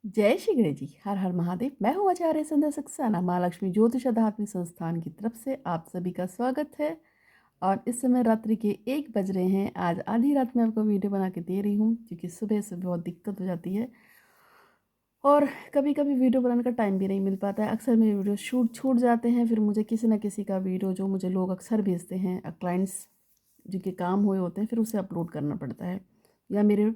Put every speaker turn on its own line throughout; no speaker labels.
जय श्री गणेश जी। हर हर महादेव। मैं हूँ आचार्य संध्या सक्सेना। माँ लक्ष्मी ज्योतिष आध्यात्मिक संस्थान की तरफ से आप सभी का स्वागत है। और इस समय रात्रि के 1 बज रहे हैं। आज आधी रात में आपको वीडियो बना के दे रही हूँ क्योंकि सुबह से बहुत दिक्कत हो जाती है और कभी कभी वीडियो बनाने का टाइम भी नहीं मिल पाता है। अक्सर मेरे वीडियो छूट जाते हैं। फिर मुझे किसी न किसी का वीडियो जो मुझे लोग अक्सर भेजते हैं, क्लाइंट्स जिनके काम हुए होते हैं, फिर उसे अपलोड करना पड़ता है। या मेरे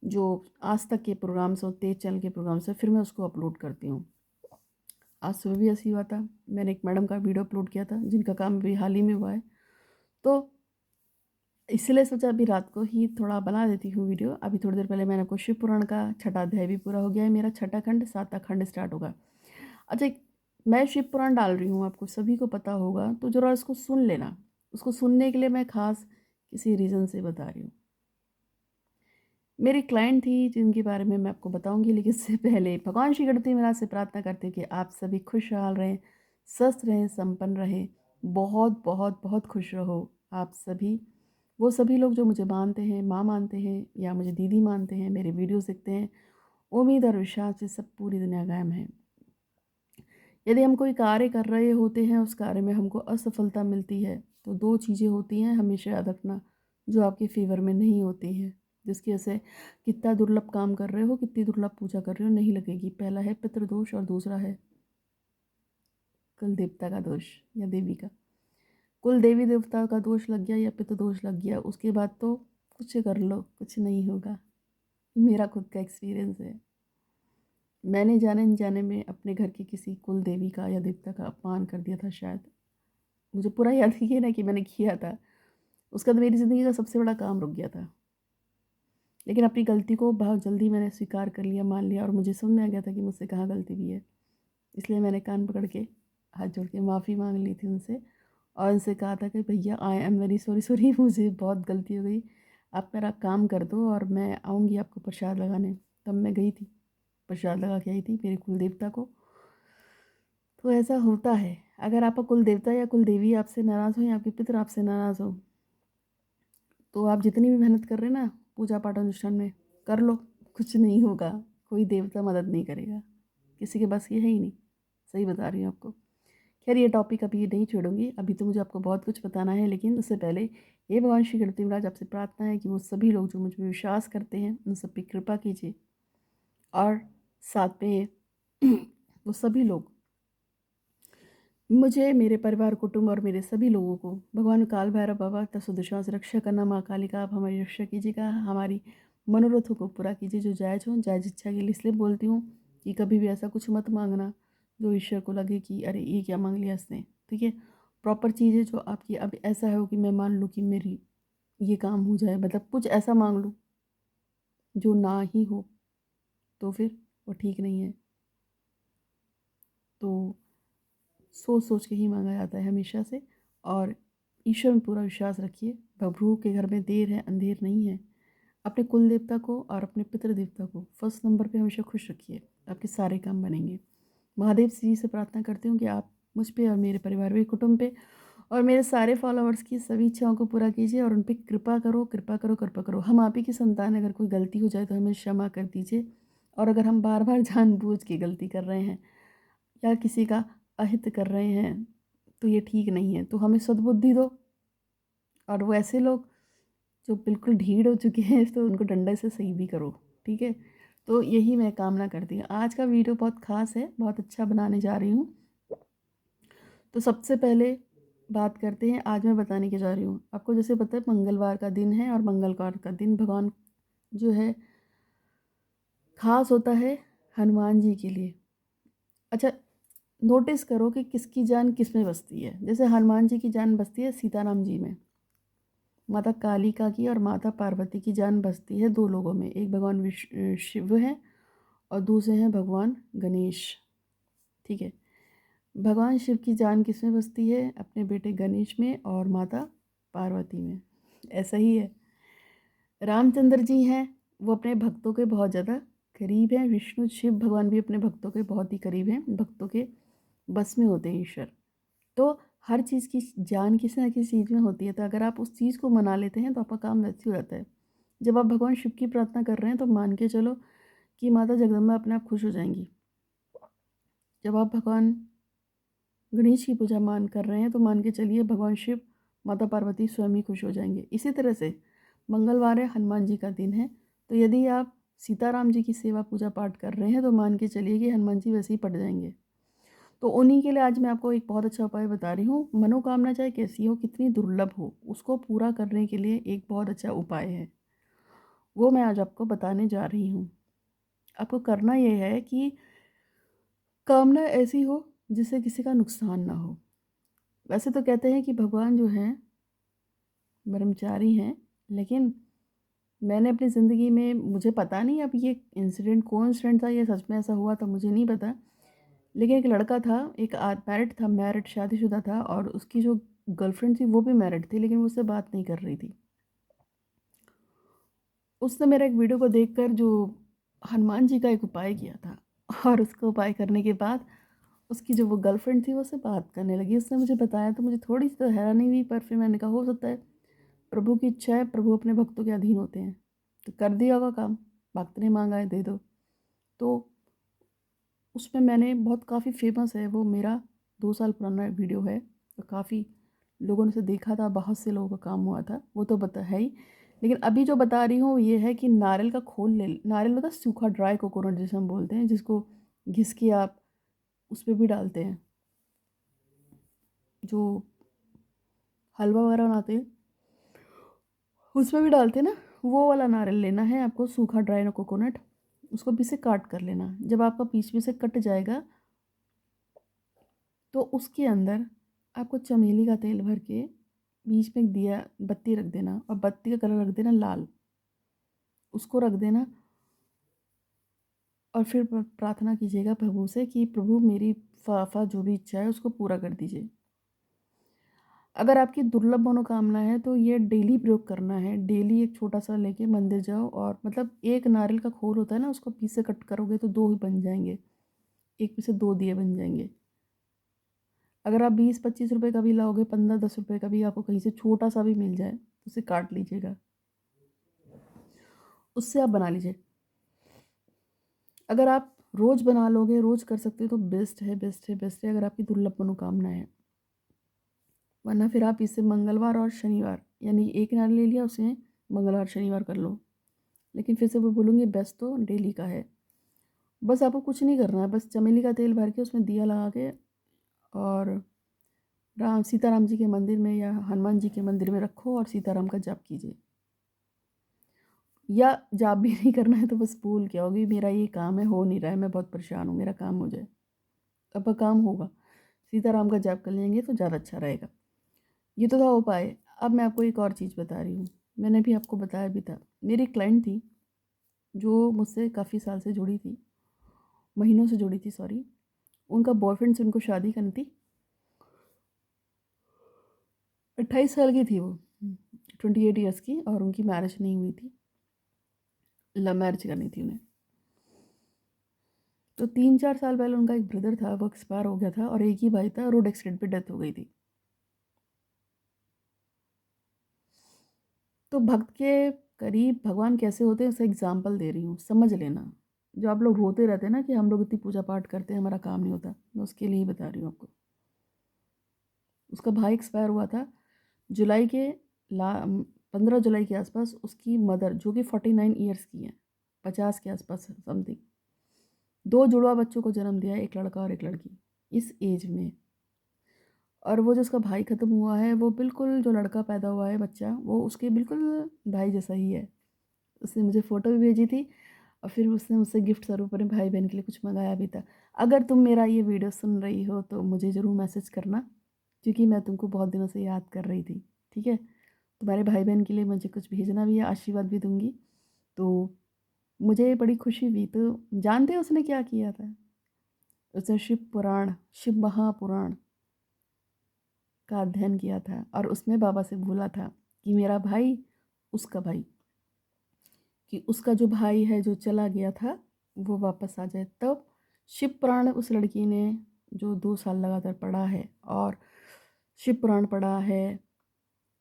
जो आज तक के प्रोग्राम्स होते हैं, चैनल के प्रोग्राम्स हैं, फिर मैं उसको अपलोड करती हूँ। आज सुबह भी ऐसी हुआ था। मैंने एक मैडम का वीडियो अपलोड किया था जिनका काम अभी हाल ही में हुआ है, तो इसलिए सोचा अभी रात को ही थोड़ा बना देती हूँ वीडियो। अभी थोड़ी देर पहले मैंने आपको शिव पुराण का 6ठा अध्याय भी पूरा हो गया है। मेरा 6ठा खंड 7वां खंड स्टार्ट होगा। अच्छा, मैं शिव पुराण डाल रही हूँ, आपको सभी को पता होगा, तो ज़रा इसको सुन लेना। उसको सुनने के लिए मैं खास किसी रीज़न से बता रही हूँ। मेरी क्लाइंट थी जिनके बारे में मैं आपको बताऊंगी, लेकिन इससे पहले भगवान श्री गणपति महाराज से प्रार्थना करते हैं कि आप सभी खुशहाल रहें, स्वस्थ रहें, संपन्न रहें। बहुत बहुत बहुत खुश रहो आप सभी। वो सभी लोग जो मुझे मानते हैं, माँ मानते हैं या मुझे दीदी मानते हैं, मेरे वीडियोस देखते हैं, उम्मीद और विश्वास से सब पूरी दुनिया कायम है। यदि हम कोई कार्य कर रहे होते हैं, उस कार्य में हमको असफलता मिलती है, तो 2 चीज़ें होती हैं, हमेशा याद रखना, जो आपके फेवर में नहीं होती हैं। जिसकी वजह से कितना दुर्लभ काम कर रहे हो, कितनी दुर्लभ पूजा कर रहे हो, नहीं लगेगी। पहला है पितृदोष और दूसरा है कुल देवता का दोष या देवी का। कुल देवी देवता का दोष लग गया या पितृदोष लग गया, उसके बाद तो कुछ कर लो, कुछ नहीं होगा। मेरा खुद का एक्सपीरियंस है। मैंने जाने अनजाने में अपने घर की किसी कुल देवी का या देवता का अपमान कर दिया था शायद। मुझे पूरा याद ही है ना कि मैंने किया था। उसका तो मेरी ज़िंदगी का सबसे बड़ा काम रुक गया था। लेकिन अपनी गलती को बहुत जल्दी मैंने स्वीकार कर लिया, मान लिया, और मुझे समझ में आ गया था कि मुझसे कहाँ गलती भी है। इसलिए मैंने कान पकड़ के हाथ जोड़ के माफ़ी मांग ली थी उनसे और उनसे कहा था कि भैया I am very sorry, sorry, मुझे बहुत गलती हो गई। आप मेरा काम कर दो और मैं आऊँगी आपको प्रसाद लगाने। तब मैं गई थी, प्रसाद लगा के आई थी मेरे कुल देवता को। तो ऐसा होता है, अगर आपका कुल देवता या कुल देवी आपसे नाराज़ हो या आपके पितर आपसे नाराज़ हो, तो आप जितनी भी मेहनत कर रहे हैं ना पूजा पाठ अनुष्ठान में, कर लो, कुछ नहीं होगा। कोई देवता मदद नहीं करेगा, किसी के बस ये है ही नहीं। सही बता रही हूँ आपको। खैर, ये टॉपिक अभी नहीं छोड़ूंगी, अभी तो मुझे आपको बहुत कुछ बताना है। लेकिन उससे पहले ये भगवान श्री गणपति महाराज आपसे प्रार्थना है कि वो सभी लोग जो मुझ पर विश्वास करते हैं उन सब पर कृपा कीजिए, और साथ में वो सभी लोग मुझे, मेरे परिवार, कुटुंब और मेरे सभी लोगों को भगवान काल भैरव बाबा तत्सदुशाओं से रक्षा करना। माँ कालिका, आप हमारी रक्षा कीजिएगा, हमारी मनोरथों को पूरा कीजिए जो जायज़ हो। जायज़ इच्छा के लिए इसलिए बोलती हूँ कि कभी भी ऐसा कुछ मत मांगना जो ईश्वर को लगे कि अरे ये क्या मांग लिया इसने। ठीक है, प्रॉपर चीज़ें जो आपकी। अब ऐसा हो कि मैं मान लूँ कि मेरी ये काम हो जाए, मतलब कुछ ऐसा मांग लूँ जो ना ही हो, तो फिर वो ठीक नहीं है। तो सोच सोच के ही मांगा जाता है हमेशा से। और ईश्वर में पूरा विश्वास रखिए। बबरू के घर में देर है, अंधेर नहीं है। अपने कुल देवता को और अपने पितृ देवता को फर्स्ट नंबर पे हमेशा खुश रखिए, आपके सारे काम बनेंगे। महादेव जी से प्रार्थना करती हूँ कि आप मुझ पे और मेरे परिवार पे, कुटुंब पे और मेरे सारे फॉलोअर्स की सभी इच्छाओं को पूरा कीजिए और उन पर कृपा करो, कृपा करो, कृपा करो। हम आप ही की संतान, अगर कोई गलती हो जाए तो हमें क्षमा कर दीजिए। और अगर हम बार बार जानबूझ के गलती कर रहे हैं या किसी का अहित कर रहे हैं तो ये ठीक नहीं है, तो हमें सद्बुद्धि दो। और वो ऐसे लोग जो बिल्कुल ढीठ हो चुके हैं तो उनको डंडे से सही भी करो। ठीक है, तो यही मैं कामना करती हूँ। आज का वीडियो बहुत ख़ास है, बहुत अच्छा बनाने जा रही हूँ। तो सबसे पहले बात करते हैं, आज मैं बताने के जा रही हूँ आपको। जैसे पता है मंगलवार का दिन है और मंगलवार का दिन भगवान जो है ख़ास होता है हनुमान जी के लिए। अच्छा, नोटिस करो कि किसकी जान किस में बसती है। जैसे हनुमान जी की जान बसती है सीताराम जी में, माता कालिका की और माता पार्वती की जान बसती है 2 लोगों में। एक भगवान शिव है और दूसरे हैं भगवान गणेश। ठीक है, भगवान शिव की जान किस में बसती है? अपने बेटे गणेश में और माता पार्वती में। ऐसा ही है। रामचंद्र जी हैं, वो अपने भक्तों के बहुत ज़्यादा करीब हैं। विष्णु शिव भगवान भी अपने भक्तों के बहुत ही करीब हैं, भक्तों के बस में होते हैं ईश्वर। तो हर चीज़ की जान किसी न किसी चीज़ में होती है, तो अगर आप उस चीज़ को मना लेते हैं तो आपका काम वैसे हो जाता है। जब आप भगवान शिव की प्रार्थना कर रहे हैं तो मान के चलो कि माता जगदम्बा अपने आप खुश हो जाएंगी। जब आप भगवान गणेश की पूजा कर रहे हैं तो मान के चलिए भगवान शिव, माता पार्वती स्वयं ही खुश हो जाएंगे। इसी तरह से मंगलवार है, हनुमान जी का दिन है, तो यदि आप सीताराम जी की सेवा पूजा पाठ कर रहे हैं तो मान के चलिए कि हनुमान जी वैसे ही पड़ जाएंगे। तो उन्हीं के लिए आज मैं आपको एक बहुत अच्छा उपाय बता रही हूँ। मनोकामना चाहे कैसी हो, कितनी दुर्लभ हो, उसको पूरा करने के लिए एक बहुत अच्छा उपाय है, वो मैं आज आपको बताने जा रही हूँ। आपको करना ये है कि कामना ऐसी हो जिससे किसी का नुकसान ना हो। वैसे तो कहते हैं कि भगवान जो हैं ब्रह्मचारी हैं, लेकिन मैंने अपनी ज़िंदगी में, मुझे पता नहीं अब ये इंसिडेंट कोइंसिडेंट था, ये सच में ऐसा हुआ था मुझे नहीं पता, लेकिन एक लड़का था, एक मैरिड था, मैरिड शादीशुदा था, और उसकी जो गर्लफ्रेंड थी वो भी मैरिड थी, लेकिन वो उससे बात नहीं कर रही थी। उसने मेरा एक वीडियो को देखकर जो हनुमान जी का एक उपाय किया था, और उसको उपाय करने के बाद उसकी जो वो गर्लफ्रेंड थी वो उससे बात करने लगी। उसने मुझे बताया तो मुझे थोड़ी सी तो हैरानी हुई, पर फिर मैंने कहा हो सकता है प्रभु की इच्छा है, प्रभु अपने भक्तों के अधीन होते हैं, तो कर दिया होगा काम, भक्त ने मांगा है दे दो। तो उसमें मैंने बहुत, काफ़ी फेमस है वो, मेरा 2 साल पुराना वीडियो है, तो काफ़ी लोगों ने उसे देखा था, बहुत से लोगों का काम हुआ था, वो तो बता है ही। लेकिन अभी जो बता रही हूँ ये है कि नारियल का खोल ले, नारियल होता है सूखा, ड्राई कोकोनट जिसे हम बोलते हैं, जिसको घिस के आप उस पर भी डालते हैं, जो हलवा वगैरह बनाते हैं उसमें भी डालते हैं ना, वो वाला नारियल लेना है आपको, सूखा ड्राई ना कोकोनट। उसको बीच से काट कर लेना। जब आपका पीस भी से कट जाएगा तो उसके अंदर आपको चमेली का तेल भर के बीच में एक दिया बत्ती रख देना, और बत्ती का कलर रख देना लाल, उसको रख देना। और फिर प्रार्थना कीजिएगा प्रभु से कि प्रभु मेरी फाफा जो भी इच्छा है उसको पूरा कर दीजिए। अगर आपकी दुर्लभ मनोकामना है तो ये डेली प्रयोग करना है। डेली एक छोटा सा लेके मंदिर जाओ, और मतलब एक नारियल का खोल होता है ना, उसको पीस से कट करोगे तो 2 ही बन जाएंगे, एक में से 2 दिए बन जाएंगे। अगर आप 20-25 रुपए का भी लाओगे, 15-10 रुपए का भी आपको कहीं से छोटा सा भी मिल जाए तो उसे काट लीजिएगा, उससे आप बना लीजिए। अगर आप रोज़ बना लोगे, रोज़ कर सकते हो तो बेस्ट है, बेस्ट है, बेस्ट है, अगर आपकी दुर्लभ मनोकामना है। वरना फिर आप इसे मंगलवार और शनिवार, यानी एक नारियल ले लिया, उसे मंगलवार शनिवार कर लो। लेकिन फिर से वो बोलूँगी बेस्ट तो डेली का है। बस आपको कुछ नहीं करना है, बस चमेली का तेल भर के उसमें दिया लगा के, और सीताराम जी के मंदिर में या हनुमान जी के मंदिर में रखो और सीताराम का जाप कीजिए। या जाप भी नहीं करना है तो बस बोल के आओगे मेरा ये काम है, हो नहीं रहा है, मैं बहुत परेशान हूँ, मेरा काम हो जाए। आपका काम होगा, सीताराम का जाप कर लेंगे तो ज़्यादा अच्छा रहेगा। ये तो था उपाय। अब मैं आपको एक और चीज़ बता रही हूँ, मैंने भी आपको बताया भी था। मेरी क्लाइंट थी जो मुझसे काफ़ी साल से जुड़ी थी, महीनों से जुड़ी थी, सॉरी। उनका बॉयफ्रेंड से उनको शादी करनी थी। 28 साल की थी वो, 28 ईयर्स की, और उनकी मैरिज नहीं हुई थी, लव मैरिज करनी थी उन्हें। तो 3-4 साल पहले उनका एक ब्रदर था, वो एक्सपायर हो गया था, और एक ही भाई था, रोड एक्सीडेंट पे डेथ हो गई थी। तो भक्त के करीब भगवान कैसे होते हैं उसका एग्जाम्पल दे रही हूँ, समझ लेना। जो आप लोग रोते रहते हैं ना कि हम लोग इतनी पूजा पाठ करते हैं हमारा काम नहीं होता, मैं उसके लिए ही बता रही हूँ आपको। उसका भाई एक्सपायर हुआ था जुलाई के ला 15 जुलाई के आसपास। उसकी मदर जो कि 49 ईयर्स की हैं, 50 के आसपास समथिंग, 2 जुड़वा बच्चों को जन्म दिया है, एक लड़का और एक लड़की, इस एज में। और वो जो उसका भाई ख़त्म हुआ है, वो बिल्कुल, जो लड़का पैदा हुआ है बच्चा, वो उसके बिल्कुल भाई जैसा ही है। उसने मुझे फ़ोटो भी भेजी थी, और फिर उसने मुझसे गिफ्ट स्वरूप अपने भाई बहन के लिए कुछ मंगाया भी था। अगर तुम मेरा ये वीडियो सुन रही हो तो मुझे ज़रूर मैसेज करना, क्योंकि मैं तुमको बहुत दिनों से याद कर रही थी, ठीक है। तुम्हारे भाई बहन के लिए मुझे कुछ भेजना भी है, आशीर्वाद भी दूंगी। तो मुझे बड़ी खुशी हुई। तो जानते हो उसने क्या किया था? उसने शिव पुराण, शिव महापुराण का अध्ययन किया था, और उसमें बाबा से बोला था कि मेरा भाई, उसका भाई, कि उसका जो भाई है जो चला गया था वो वापस आ जाए। तब शिव पुराण उस लड़की ने जो 2 साल लगातार पढ़ा है, और शिव पुराण पढ़ा है,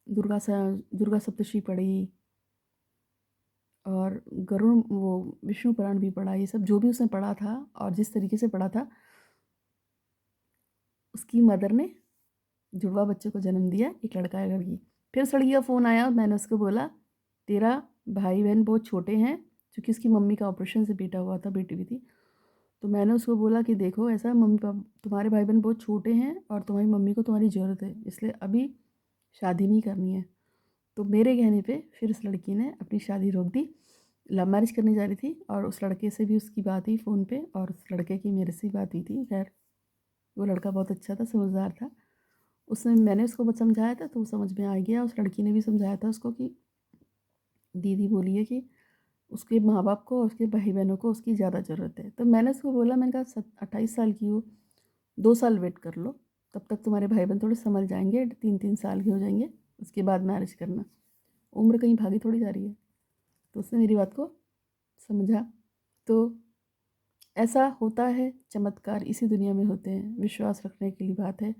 दुर्गा सा दुर्गा सप्तशती पढ़ी, और गरुड़ वो विष्णु पुराण भी पढ़ा, ये सब जो भी उसने पढ़ा था और जिस तरीके से पढ़ा था, उसकी मदर ने जुड़वा बच्चे को जन्म दिया, एक लड़का है लड़की। फिर उस लड़की का फ़ोन आया और मैंने उसको बोला तेरा भाई बहन बहुत छोटे हैं, क्योंकि उसकी मम्मी का ऑपरेशन से बेटा हुआ था, बेटी भी थी। तो मैंने उसको बोला कि देखो ऐसा मम्मी पापा तुम्हारे भाई बहन बहुत छोटे हैं और तुम्हारी मम्मी को तुम्हारी ज़रूरत है, इसलिए अभी शादी नहीं करनी है। तो मेरे कहने पे फिर उस लड़की ने अपनी शादी रोक दी, लव मैरिज करने जा रही थी और उस लड़के से भी उसकी बात हुई फ़ोन पे और उस लड़के की मेरे से बात हुई थी। खैर वो लड़का बहुत अच्छा था, समझदार था। उसने मैंने उसको बहुत समझाया था तो वो समझ में आ गया। उस लड़की ने भी समझाया था उसको कि दीदी बोली है कि उसके माँ बाप को और उसके भाई बहनों को उसकी ज़्यादा ज़रूरत है। तो मैंने उसको बोला, मैंने कहा 28 साल की हो, 2 साल वेट कर लो, तब तक तुम्हारे भाई बहन थोड़े संभल जाएंगे, 3-3 साल के हो जाएंगे, उसके बाद मैरिज करना, उम्र कहीं भागी थोड़ी जा रही है। तो उसने मेरी बात को समझा। तो ऐसा होता है, चमत्कार इसी दुनिया में होते हैं, विश्वास रखने के लिए बात है।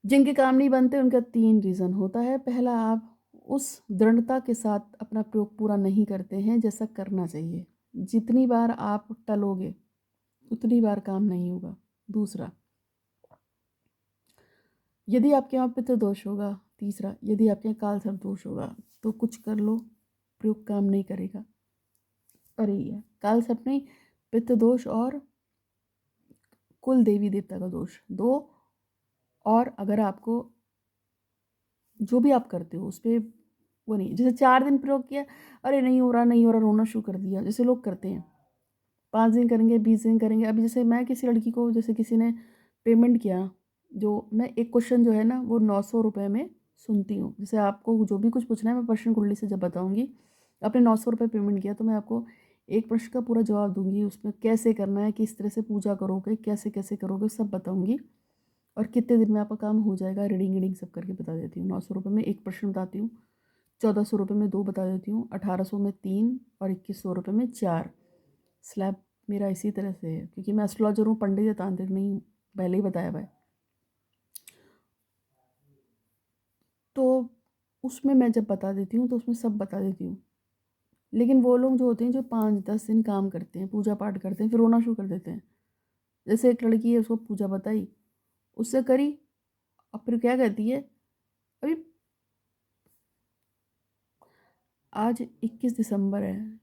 जिनके काम नहीं बनते उनका 3 रीज़न होता है। पहला, आप उस दृढ़ता के साथ अपना प्रयोग पूरा नहीं करते हैं जैसा करना चाहिए। जितनी बार आप टलोगे उतनी बार काम नहीं होगा। दूसरा, यदि आपके यहाँ पितृ दोष होगा। तीसरा, यदि आपके यहाँ काल सर्प दोष होगा तो कुछ कर लो, प्रयोग काम नहीं करेगा। और यही है, काल सर्प नहीं, पितृ दोष और कुल देवी देवता का दोष दो। और अगर आपको जो भी आप करते हो उस पर वो नहीं, जैसे 4 दिन प्रयोग किया, अरे नहीं हो रहा नहीं हो रहा, रोना शुरू कर दिया, जैसे लोग करते हैं। 5 दिन करेंगे, 20 दिन करेंगे। अभी जैसे मैं किसी लड़की को, जैसे किसी ने पेमेंट किया, जो मैं एक क्वेश्चन जो है ना वो 900 रुपये में सुनती हूँ। जैसे आपको जो भी कुछ पूछना है मैं प्रश्न कुंडली से जब बताऊँगी, आपने 900 रुपये पेमेंट किया तो मैं आपको एक प्रश्न का पूरा जवाब दूंगी, उसमें कैसे करना है, किस तरह से पूजा करोगे, कैसे कैसे करोगे, सब बताऊँगी। और कितने दिन में आपका काम हो जाएगा, रीडिंग रीडिंग सब करके बता देती हूँ। 900 रुपये में एक प्रश्न बताती हूँ, 1400 रुपये में 2 बता देती हूँ, 1800 में 3 और 2100 रुपये में 4। स्लैब मेरा इसी तरह से है, क्योंकि मैं एस्ट्रोलॉजर हूँ, पंडित या तांत्रिक नहीं हूँ, पहले ही बताया हुआ है। तो उसमें मैं जब बता देती हूँ तो उसमें सब बता देती हूँ। लेकिन वो लोग जो होते हैं जो 5-10 दिन काम करते हैं, पूजा पाठ करते हैं, फिर रोना शुरू कर देते हैं। जैसे एक लड़की है, उसको पूजा बताई, उससे करी, और फिर क्या कहती है, अभी आज 21 दिसंबर है,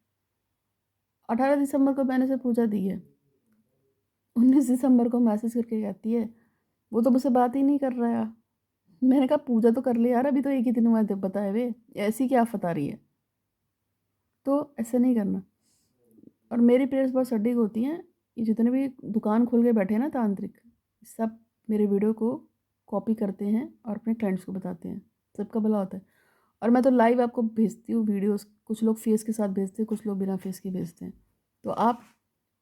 18 दिसंबर को मैंने से पूजा दी है, 19 दिसंबर को मैसेज करके कहती है वो तो मुझसे बात ही नहीं कर रहा है। मैंने कहा पूजा तो कर ले यार, अभी तो एक ही दिन हुआ है बताए हुए, ऐसी क्या आफत आ रही है। तो ऐसे नहीं करना। और मेरी प्रेयर्स बहुत सटीक होती हैं। ये जितने भी दुकान खोल के बैठे हैं ना तांत्रिक, सब मेरे वीडियो को कॉपी करते हैं और अपने क्लाइंट्स को बताते हैं, सबका भला होता है। और मैं तो लाइव आपको भेजती हूँ वीडियोस, कुछ लोग फेस के साथ भेजते हैं, कुछ लोग बिना फेस के भेजते हैं। तो आप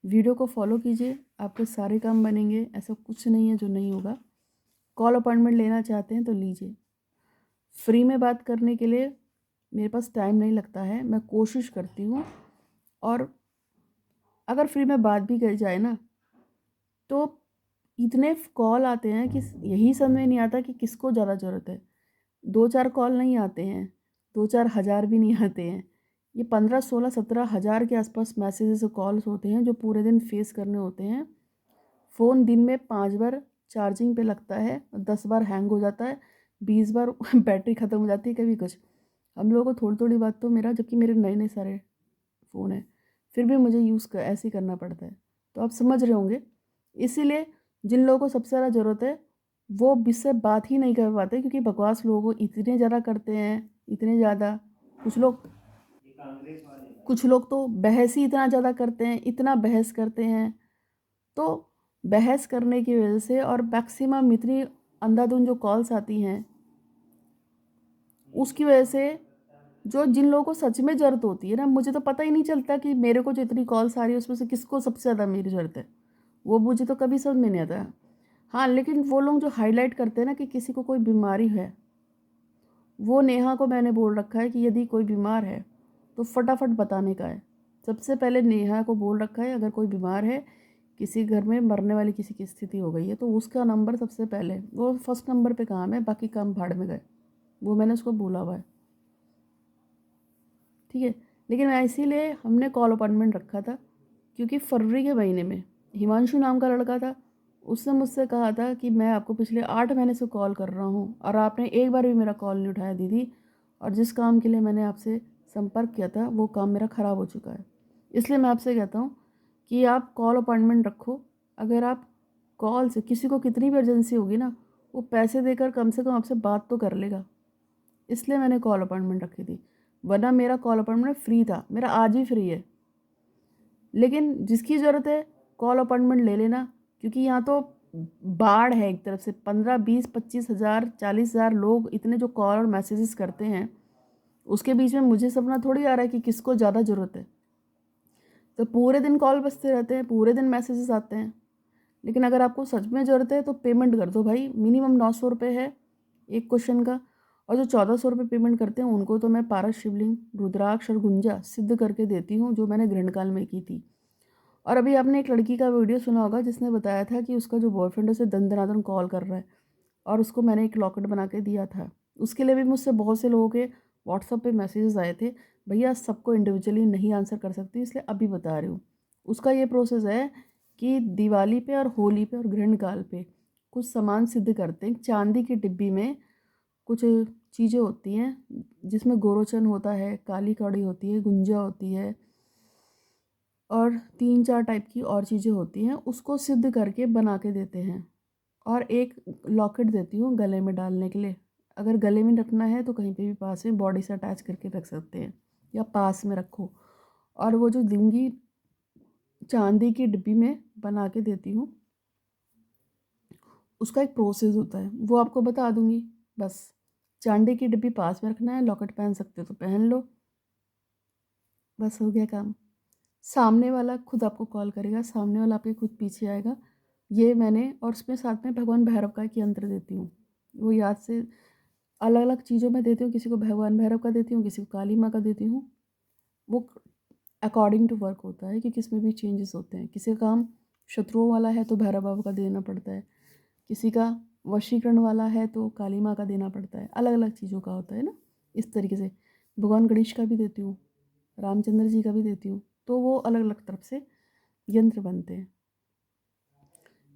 वीडियो को फॉलो कीजिए, आपके सारे काम बनेंगे, ऐसा कुछ नहीं है जो नहीं होगा। कॉल अपॉइंटमेंट लेना चाहते हैं तो लीजिए। फ्री में बात करने के लिए मेरे पास टाइम नहीं लगता है, मैं कोशिश करती हूँ। और अगर फ्री में बात भी करी जाए ना तो इतने कॉल आते हैं कि यही समझ में नहीं आता कि किसको ज़्यादा ज़रूरत है। 2-4 कॉल नहीं आते हैं, 2-4 हज़ार भी नहीं आते हैं, ये 15, 16, 17 हज़ार के आसपास मैसेजेस और कॉल्स होते हैं जो पूरे दिन फेस करने होते हैं। फ़ोन दिन में 5 बार चार्जिंग पे लगता है, 10 बार हैंग हो जाता है, 20 बार बैटरी ख़त्म हो जाती है, कभी कुछ। हम लोगों को थोड़ी थोड़ी बात तो मेरा, जबकि मेरे नए नए सारे फ़ोन है, फिर भी मुझे ऐसे ही करना पड़ता है। तो आप समझ रहे होंगे। इसीलिए जिन लोगों को सबसे ज़्यादा ज़रूरत है वो मुझसे बात ही नहीं कर पाते, क्योंकि बकवास लोग इतने ज़्यादा करते हैं, इतने ज़्यादा। कुछ लोग कुछ लोग तो बहस ही इतना ज़्यादा करते हैं, इतना बहस करते हैं। तो बहस करने की वजह से और मैक्सिमम इतनी अंधाधुंध जो कॉल्स आती हैं उसकी वजह से, जो जिन लोगों को सच में ज़रूरत होती है ना, मुझे तो पता ही नहीं चलता कि मेरे को जो इतनी कॉल्स आ रही है उसमें से किसको सबसे ज़्यादा मेरी ज़रूरत है, वो मुझे तो कभी समझ में नहीं आता। हाँ, लेकिन वो लोग जो हाईलाइट करते हैं ना कि किसी को कोई बीमारी है, वो नेहा को मैंने बोल रखा है कि यदि कोई बीमार है तो फटाफट बताने का है। सबसे पहले नेहा को बोल रखा है, अगर कोई बीमार है, किसी घर में मरने वाली किसी की स्थिति हो गई है तो उसका नंबर सबसे पहले, वो फर्स्ट नंबर पे काम है, बाकी काम भाड़ में गए, वो मैंने उसको बोला हुआ है। ठीक है, लेकिन मैं इसीलिए हमने कॉल अपॉइंटमेंट रखा था क्योंकि फरवरी के महीने में हिमांशु नाम का लड़का था, उसने मुझसे कहा था कि मैं आपको पिछले 8 महीने से कॉल कर रहा हूँ और आपने एक बार भी मेरा कॉल नहीं उठाया दीदी, और जिस काम के लिए मैंने आपसे संपर्क किया था वो काम मेरा ख़राब हो चुका है। इसलिए मैं आपसे कहता हूँ कि आप कॉल अपॉइंटमेंट रखो। अगर आप कॉल से किसी को कितनी भी अर्जेंसी होगी ना, वो पैसे देकर कम से कम आपसे बात तो कर लेगा। इसलिए मैंने कॉल अपॉइंटमेंट रखी थी, वरना मेरा कॉल अपॉइंटमेंट फ्री था, मेरा आज भी फ्री है। लेकिन जिसकी ज़रूरत है कॉल अपॉइंटमेंट ले लेना, क्योंकि यहाँ तो बाढ़ है एक तरफ से। 15, 20, 25 हज़ार 40 हज़ार लोग इतने जो कॉल और मैसेजेस करते हैं, उसके बीच में मुझे समझना थोड़ी आ रहा है कि किसको ज़्यादा ज़रूरत है। तो पूरे दिन कॉल बजते रहते हैं, पूरे दिन मैसेजेस आते हैं। लेकिन अगर आपको सच में ज़रूरत है तो पेमेंट कर दो भाई। मिनिमम 900 रुपये है एक क्वेश्चन का, और जो 1400 रुपये पेमेंट करते हैं उनको तो मैं पारस शिवलिंग, रुद्राक्ष और गुंजा सिद्ध करके देती हूँ, जो मैंने ग्रहण काल में की थी। और अभी आपने एक लड़की का वीडियो सुना होगा जिसने बताया था कि उसका जो बॉयफ्रेंड है उसे दन दनादन कॉल कर रहा है, और उसको मैंने एक लॉकेट बना के दिया था। उसके लिए भी मुझसे बहुत से लोगों के व्हाट्सएप पे मैसेजेस आए थे। भैया सबको इंडिविजुअली नहीं आंसर कर सकती, इसलिए अभी बता रही हूँ। उसका ये प्रोसेस है कि दिवाली पे और होली पे और ग्रहण काल पे कुछ सामान सिद्ध करते हैं। चांदी की डिब्बी में कुछ चीज़ें होती हैं जिसमें गोरोचन होता है, काली कड़ी होती है, गुंजा होती है, और 3-4 टाइप की और चीज़ें होती हैं। उसको सिद्ध करके बना के देते हैं, और एक लॉकेट देती हूँ गले में डालने के लिए। अगर गले में रखना है तो कहीं पे भी पास में बॉडी से अटैच करके रख सकते हैं, या पास में रखो। और वो जो दूंगी चांदी की डिब्बी में बना के देती हूँ, उसका एक प्रोसेस होता है, वो आपको बता दूंगी। बस चांदी की डिब्बी पास में रखना है, लॉकेट पहन सकते हो तो पहन लो, बस हो गया काम। सामने वाला खुद आपको कॉल करेगा, सामने वाला आपके खुद पीछे आएगा। ये मैंने, और उसमें साथ में भगवान भैरव का एक यंत्र देती हूँ, वो याद से अलग अलग चीज़ों में देती हूँ। किसी को भगवान भैरव का देती हूँ, किसी को काली माँ का देती हूँ। वो अकॉर्डिंग टू वर्क होता है, क्योंकि इसमें भी चेंजेस होते हैं। किसी का काम शत्रुओं वाला है तो भैरव बाबा का देना पड़ता है, किसी का वशीकरण वाला है तो काली माँ का देना पड़ता है। अलग अलग चीज़ों का होता है ना, इस तरीके से। भगवान गणेश का भी देती हूँ, रामचंद्र जी का भी देती हूँ, तो वो अलग अलग तरफ से यंत्र बनते हैं।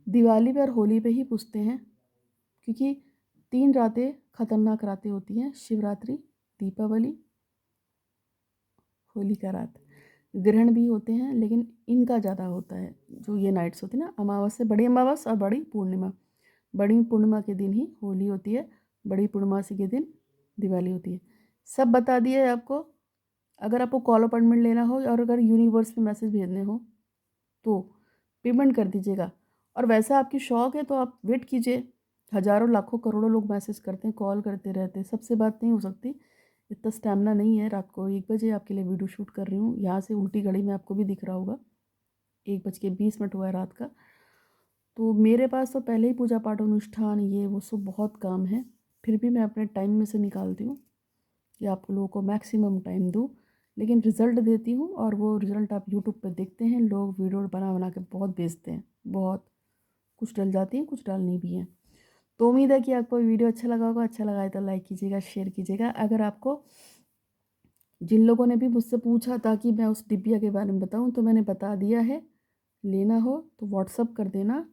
दिवाली पे और होली पे ही पूछते हैं, क्योंकि 3 रातें खतरनाक रातें होती हैं, शिवरात्रि, दीपावली, होली का रात। ग्रहण भी होते हैं लेकिन इनका ज़्यादा होता है, जो ये नाइट्स होती है ना, अमावस्या, बड़ी अमावस और बड़ी पूर्णिमा। बड़ी पूर्णिमा के दिन ही होली होती है, बड़ी पूर्णमासी के दिन दिवाली होती है। सब बता दिया है आपको। अगर आपको कॉल अपॉइंटमेंट लेना हो और अगर यूनिवर्स में मैसेज भेजने हो तो पेमेंट कर दीजिएगा। और वैसा आपकी शौक है तो आप वेट कीजिए। हज़ारों लाखों करोड़ों लोग मैसेज करते हैं, कॉल करते रहते हैं, सबसे बात नहीं हो सकती। इतना स्टैमिना नहीं है। रात को 1 बजे आपके लिए वीडियो शूट कर रही हूँ, यहाँ से उल्टी घड़ी में आपको भी दिख रहा होगा 1:20 हुआ है रात का। तो मेरे पास तो पहले ही पूजा पाठ अनुष्ठान ये वो सब बहुत काम है, फिर भी मैं अपने टाइम में से निकालती हूँ कि आप लोगों को मैक्सिमम टाइम दूँ। लेकिन रिज़ल्ट देती हूँ, और वो रिज़ल्ट आप यूट्यूब पे देखते हैं, लोग वीडियो बना बना के बहुत भेजते हैं, बहुत कुछ डल जाती हैं, कुछ डालनी भी हैं। तो उम्मीद है कि आपको वीडियो अच्छा लगा होगा। अच्छा लगा है तो लाइक कीजिएगा, शेयर कीजिएगा। अगर आपको, जिन लोगों ने भी मुझसे पूछा था कि मैं उस डिबिया के बारे में बताऊं, तो मैंने बता दिया है। लेना हो तो व्हाट्सअप कर देना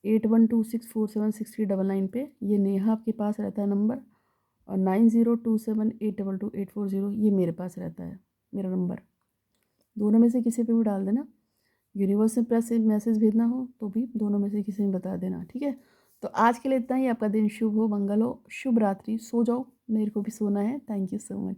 8126476399 पे। ये नेहा आपके पास रहता है नंबर, और 9027822840 ये मेरे पास रहता है, मेरा नंबर। दोनों में से किसी पे भी डाल देना। यूनिवर्स में प्रेस मैसेज भेजना हो तो भी दोनों में से किसी में बता देना, ठीक है। तो आज के लिए इतना ही। आपका दिन शुभ हो, मंगल हो, शुभ रात्रि। सो जाओ, मेरे को भी सोना है। Thank you so much.